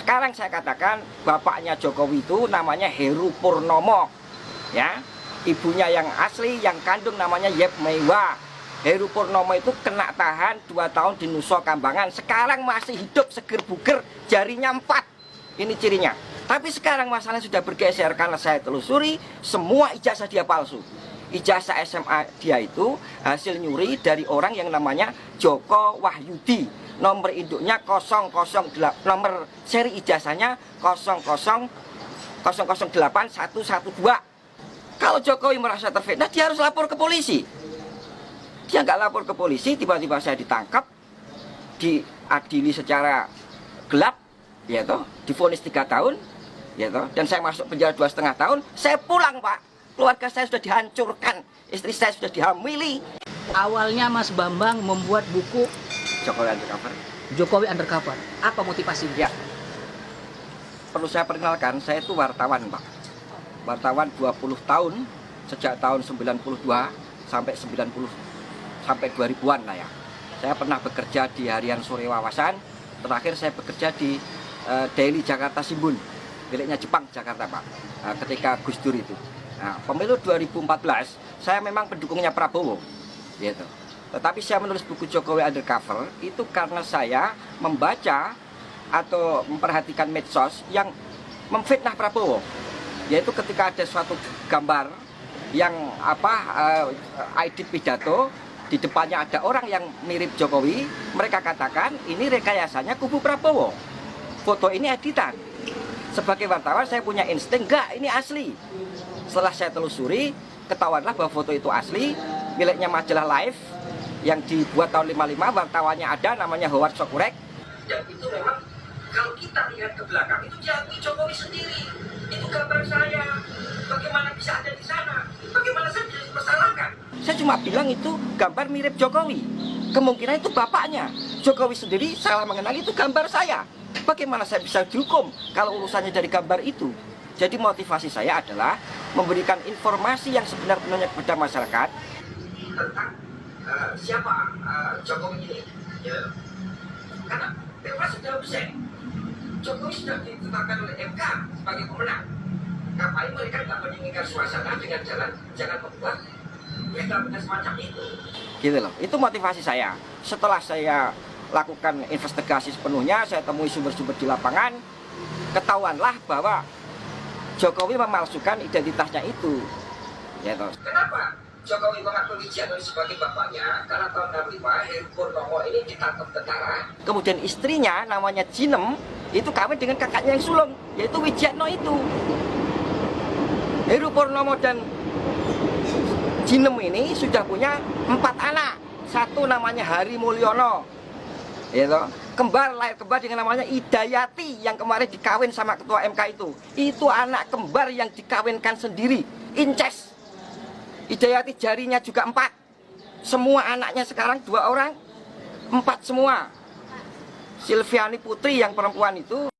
Sekarang saya katakan bapaknya Jokowi itu namanya Heru Purnomo, ya. Ibunya yang asli, yang kandung namanya Yep Meiwa. Heru Purnomo itu kena tahan 2 tahun di Nusa Kambangan. Sekarang masih hidup seger buger, jarinya 4. Ini cirinya. Tapi sekarang masalahnya sudah bergeser karena saya telusuri semua ijazah dia palsu. Ijazah SMA dia itu hasil nyuri dari orang yang namanya Joko Wahyudi. Nomor induknya 008, nomor seri ijazahnya 0008112. Kalau Jokowi merasa terfitnah, dia harus lapor ke polisi. Dia nggak lapor ke polisi, tiba-tiba saya ditangkap, diadili secara gelap, ya toh, divonis 3 tahun, ya toh, dan saya masuk penjara 2,5 tahun. Saya pulang, Pak. Keluarga saya sudah dihancurkan, istri saya sudah dihamili. Awalnya Mas Bambang membuat buku Jokowi Undercover. Jokowi Undercover. Apa motivasinya? Ya, perlu saya perkenalkan, saya itu wartawan, Pak. Wartawan 20 tahun, sejak tahun 92 sampai 2000-an lah ya. Saya pernah bekerja di Harian Sore Wawasan. Terakhir saya bekerja di Daily Jakarta Shimbun, miliknya Jepang Jakarta, Pak. Ketika Gus Dur itu. Nah, pemilu 2014 saya memang pendukungnya Prabowo, gitu. Tetapi saya menulis buku Jokowi Undercover itu karena saya membaca atau memperhatikan medsos yang memfitnah Prabowo. Yaitu ketika ada suatu gambar yang ID pidato, di depannya ada orang yang mirip Jokowi, mereka katakan ini rekayasanya kubu Prabowo. Foto ini editan. Sebagai wartawan saya punya insting, enggak, ini asli. Setelah saya telusuri, ketahuanlah bahwa foto itu asli, miliknya majalah Live yang dibuat tahun 55, wartawannya ada, namanya Howard Sokurek. Dan itu memang kalau kita lihat ke belakang itu diakui Jokowi sendiri. Itu gambar saya. Bagaimana bisa ada di sana? Bagaimana saya bisa dipersalahkan? Saya cuma bilang itu gambar mirip Jokowi. Kemungkinan itu bapaknya. Jokowi sendiri salah mengenali itu gambar saya. Bagaimana saya bisa dihukum kalau urusannya dari gambar itu? Jadi motivasi saya adalah memberikan informasi yang sebenar-benarnya kepada masyarakat tentang siapa Jokowi ini. Ya. Karena Pilpres sudah usai. Jokowi sudah ditetapkan oleh MK sebagai pemenang. Ngapain mereka tidak menginginkan suasana dengan jangan membuat mereka semacam itu. Gitu loh. Itu motivasi saya. Setelah saya lakukan investigasi sepenuhnya, saya temui sumber-sumber di lapangan, ketahuanlah bahwa Jokowi memalsukan identitasnya itu. Ya, toh. Kenapa Jokowi mengakui Wijiano sebagai bapaknya? Karena tahun 65 Heru Purnomo ini ditangkap tentara. Kemudian istrinya namanya Jinem itu kawin dengan kakaknya yang sulung, yaitu Wijiano itu. Heru Purnomo dan Jinem ini sudah punya 4 anak. Satu namanya Hari Mulyono, gitu. Lahir kembar dengan namanya Idayati yang kemarin dikawin sama ketua MK itu. Itu anak kembar yang dikawinkan sendiri, incest. Idayati jarinya juga 4. Semua anaknya sekarang 2 orang, 4 semua. Silviani Putri yang perempuan itu